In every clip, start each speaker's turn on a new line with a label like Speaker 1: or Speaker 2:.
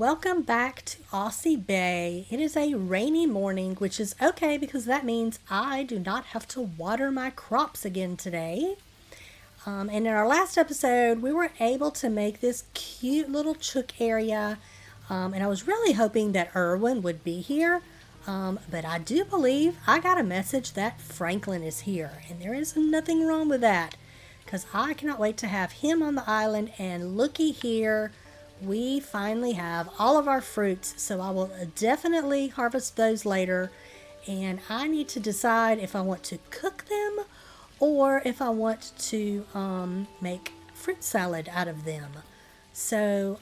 Speaker 1: welcome back to Aussie Bay. It is a rainy morning, which is okay because that means I do not have to water my crops again today. And in our last episode, we were able to make this cute little chook area. And I was really hoping that Erwin would be here. But I do believe I got a message that Franklin is here. And there is nothing wrong with that, because I cannot wait to have him on the island. And looky here, we finally have all of our fruits. So I will definitely harvest those later. And I need to decide if I want to cook them or if I want to make fruit salad out of them. So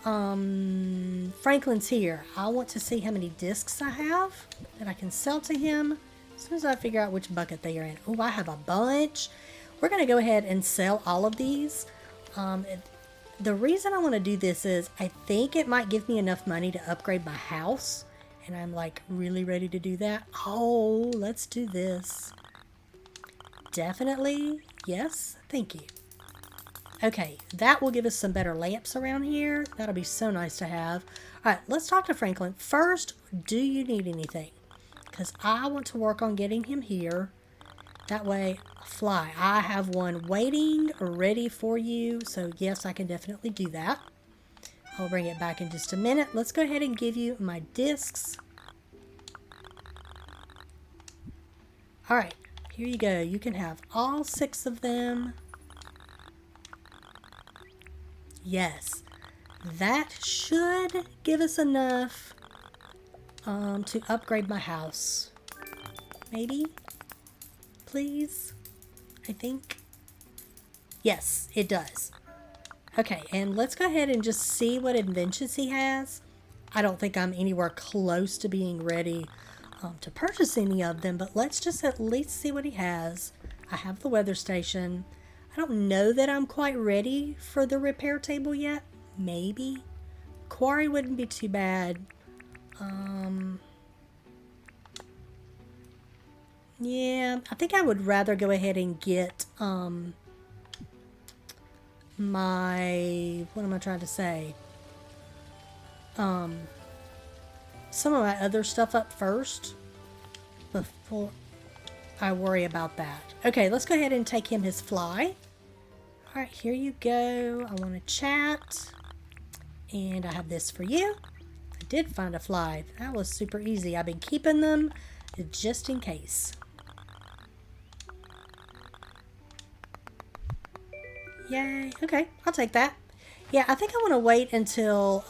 Speaker 1: Franklin's here. I want to see how many discs I have that I can sell to him as soon as I figure out which bucket they are in. Oh, I have a bunch. We're going to go ahead and sell all of these. The reason I want to do this is I think it might give me enough money to upgrade my house. And I'm like really ready to do that. Oh, let's do this. Definitely. Yes. Thank you. Okay, that will give us some better lamps around here. That'll be so nice to have. All right, let's talk to Franklin. First, do you need anything? Because I want to work on getting him here. That way, fly. I have one waiting, ready for you. So yes, I can definitely do that. I'll bring it back in just a minute. Let's go ahead and give you my discs. All right, here you go. You can have all 6 of them. Yes, that should give us enough to upgrade my house. Maybe? Please? I think. Yes, it does. Okay, and let's go ahead and just see what inventions he has. I don't think I'm anywhere close to being ready to purchase any of them, but let's just at least see what he has. I have the weather station. I don't know that I'm quite ready for the repair table yet. Maybe. Quarry wouldn't be too bad. Yeah, I think I would rather go ahead and get my, what am I trying to say? Some of my other stuff up first before I worry about that. Okay, let's go ahead and take him his fly. All right, here you go. I want to chat. And I have this for you. I did find a fly. That was super easy. I've been keeping them just in case. Yay. Okay, I'll take that. Yeah, I think I want to wait until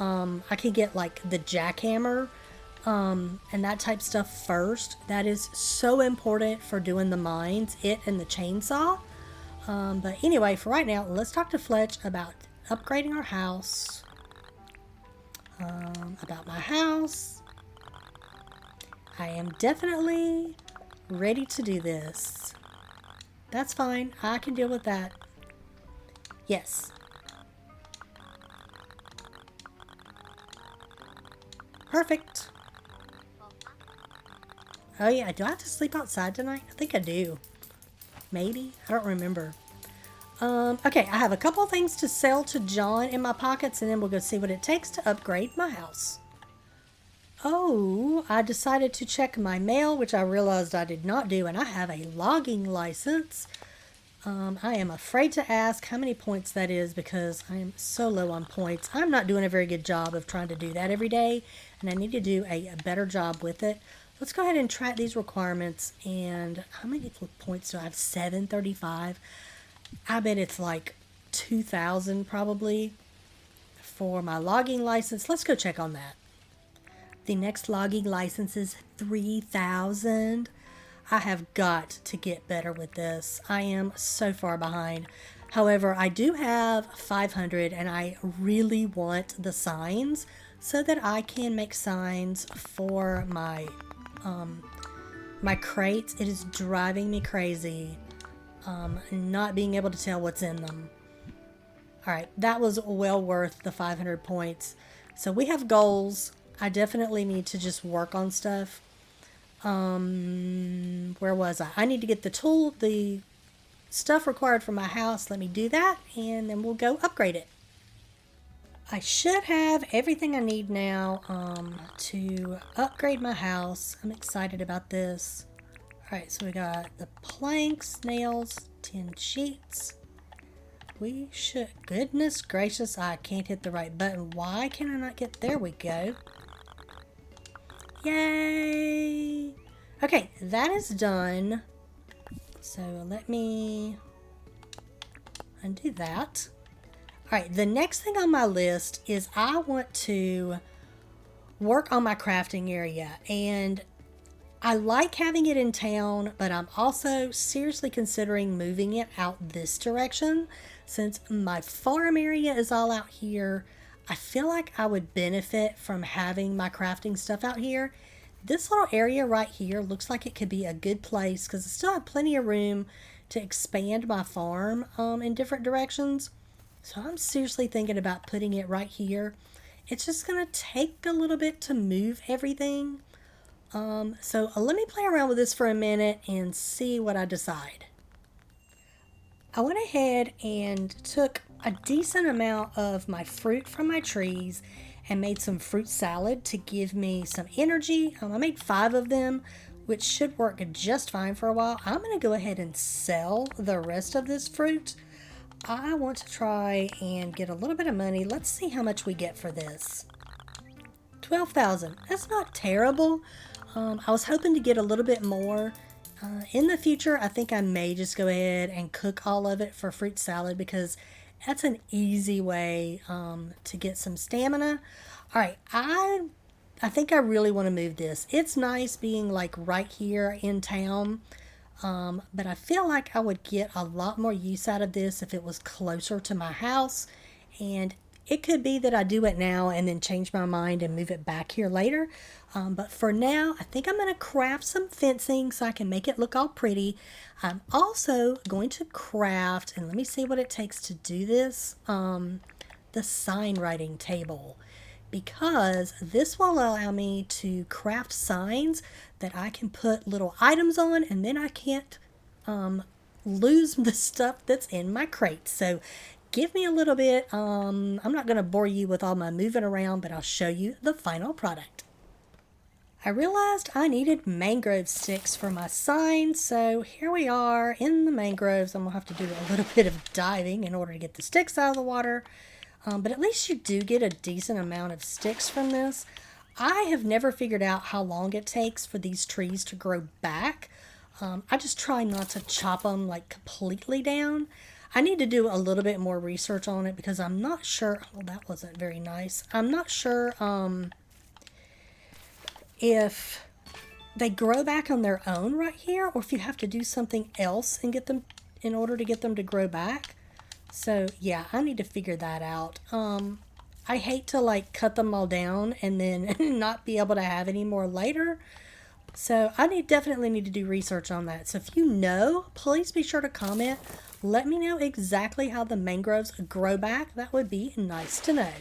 Speaker 1: I can get like the jackhammer and that type stuff first. That is so important for doing the mines, it and the chainsaw. But anyway, for right now, let's talk to Fletch about upgrading our house. About my house. I am definitely ready to do this. That's fine. I can deal with that. Yes. Perfect. Oh yeah, do I have to sleep outside tonight? I think I do. Maybe? I don't remember. Okay, I have a couple of things to sell to John in my pockets, and then we'll go see what it takes to upgrade my house. Oh, I decided to check my mail, which I realized I did not do, and I have a logging license. I am afraid to ask how many points that is because I am so low on points. I'm not doing a very good job of trying to do that every day, and I need to do a better job with it. Let's go ahead and track these requirements. And how many points do I have? 735. I bet it's like 2,000 probably for my logging license. Let's go check on that. The next logging license is 3,000. I have got to get better with this. I am so far behind. However, I do have 500 and I really want the signs so that I can make signs for my my crates. It is driving me crazy not being able to tell what's in them. All right, that was well worth the 500 points. So we have goals. I definitely need to just work on stuff. Where was I? I need to get the stuff required for my house. Let me do that, and then we'll go upgrade it. I should have everything I need now to upgrade my house. I'm excited about this. Alright, so we got the planks, nails, 10 sheets. We should... Goodness gracious, I can't hit the right button. Why can I not get... There we go. Yay! Okay, that is done. So let me undo that. Alright, the next thing on my list is I want to work on my crafting area. And I like having it in town, but I'm also seriously considering moving it out this direction. Since my farm area is all out here, I feel like I would benefit from having my crafting stuff out here. This little area right here looks like it could be a good place because I still have plenty of room to expand my farm in different directions. So I'm seriously thinking about putting it right here. It's just going to take a little bit to move everything. So let me play around with this for a minute and see what I decide. I went ahead and took a decent amount of my fruit from my trees and made some fruit salad to give me some energy. I made 5 of them, which should work just fine for a while. I'm going to go ahead and sell the rest of this fruit. I want to try and get a little bit of money. Let's see how much we get for this. 12,000. That's not terrible. I was hoping to get a little bit more. In the future, I think I may just go ahead and cook all of it for fruit salad because that's an easy way to get some stamina. All right, I think I really want to move this. It's nice being like right here in town. But I feel like I would get a lot more use out of this if it was closer to my house. And it could be that I do it now and then change my mind and move it back here later. But for now, I think I'm going to craft some fencing so I can make it look all pretty. I'm also going to craft, and let me see what it takes to do this, the sign writing table. Because this will allow me to craft signs that I can put little items on, and then I can't lose the stuff that's in my crate. So give me a little bit. I'm not going to bore you with all my moving around, but I'll show you the final product. I realized I needed mangrove sticks for my sign, so here we are in the mangroves. I'm going to have to do a little bit of diving in order to get the sticks out of the water. But at least you do get a decent amount of sticks from this. I have never figured out how long it takes for these trees to grow back. I just try not to chop them like completely down. I need to do a little bit more research on it because I'm not sure. Well, that wasn't very nice. I'm not sure if they grow back on their own right here or if you have to do something else and get them in order to get them to grow back. So yeah, I need to figure that out. I hate to like cut them all down and then not be able to have any more later. So I definitely need to do research on that. So if you know, please be sure to comment. Let me know exactly how the mangroves grow back. That would be nice to know.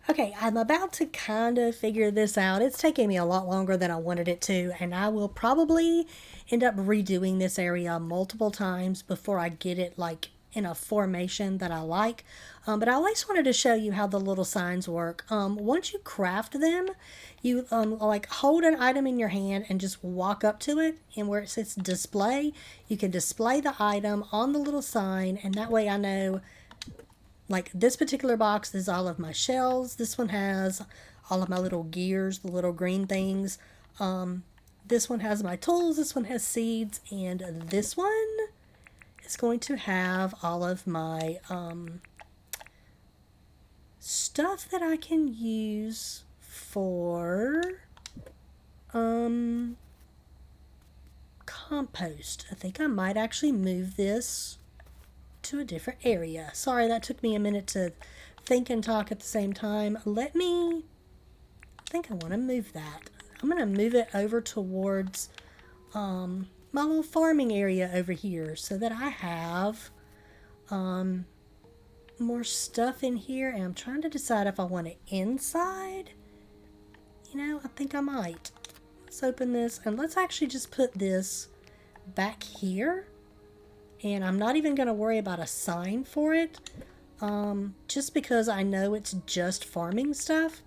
Speaker 1: Okay, I'm about to kind of figure this out. It's taking me a lot longer than I wanted it to, and I will probably end up redoing this area multiple times before I get it like in a formation that I like. But I always wanted to show you how the little signs work. Once you craft them, you like hold an item in your hand and just walk up to it, and where it says display, you can display the item on the little sign, and that way I know like this particular box is all of my shells. This one has all of my little gears, the little green things. This one has my tools, this one has seeds, and this one is going to have all of my stuff that I can use for compost. I think I might actually move this to a different area. Sorry, that took me a minute to think and talk at the same time. I think I want to move that. I'm going to move it over towards my little farming area over here so that I have more stuff in here. And I'm trying to decide if I want it inside. You know, I think I might. Let's open this and let's actually just put this back here. And I'm not even going to worry about a sign for it. just because I know it's just farming stuff.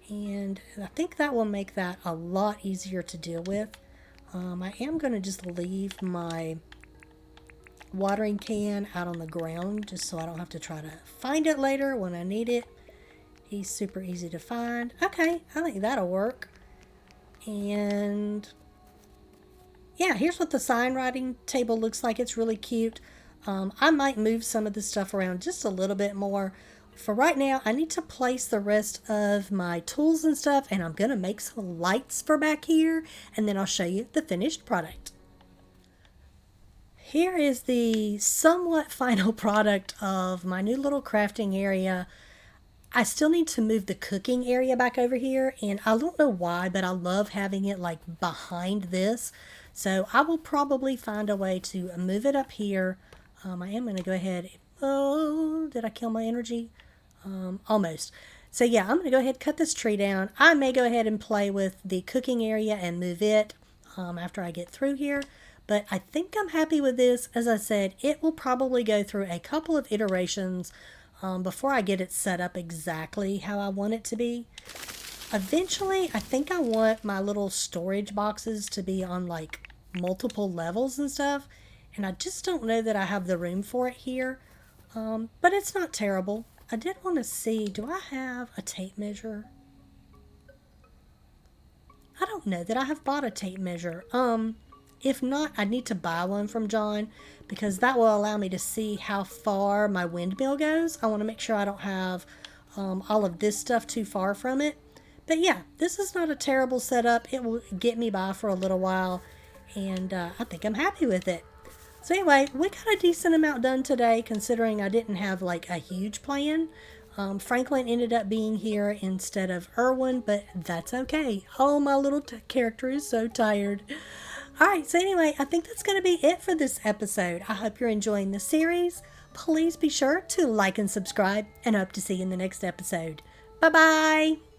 Speaker 1: And I think that will make that a lot easier to deal with. I am going to just leave my watering can out on the ground just so I don't have to try to find it later when I need it. He's super easy to find. Okay, I think that'll work. And yeah, here's what the sign writing table looks like. It's really cute. I might move some of this stuff around just a little bit more. For right now, I need to place the rest of my tools and stuff, and I'm going to make some lights for back here, and then I'll show you the finished product. Here is the somewhat final product of my new little crafting area. I still need to move the cooking area back over here, and I don't know why, but I love having it like behind this. So I will probably find a way to move it up here. I am going to go ahead. Oh, did I kill my energy? Almost. So yeah, I'm going to go ahead and cut this tree down. I may go ahead and play with the cooking area and move it after I get through here. But I think I'm happy with this. As I said, it will probably go through a couple of iterations before I get it set up exactly how I want it to be. Eventually, I think I want my little storage boxes to be on like multiple levels and stuff. And I just don't know that I have the room for it here. But it's not terrible. I did want to see, do I have a tape measure? I don't know that I have bought a tape measure. If not, I need to buy one from John because that will allow me to see how far my windmill goes. I want to make sure I don't have all of this stuff too far from it. But yeah, this is not a terrible setup. It will get me by for a little while, and I think I'm happy with it. So anyway, we got a decent amount done today considering I didn't have like a huge plan. Franklin ended up being here instead of Erwin, but that's okay. Oh, my little character is so tired. Alright, so anyway, I think that's going to be it for this episode. I hope you're enjoying the series. Please be sure to like and subscribe, and I hope to see you in the next episode. Bye-bye!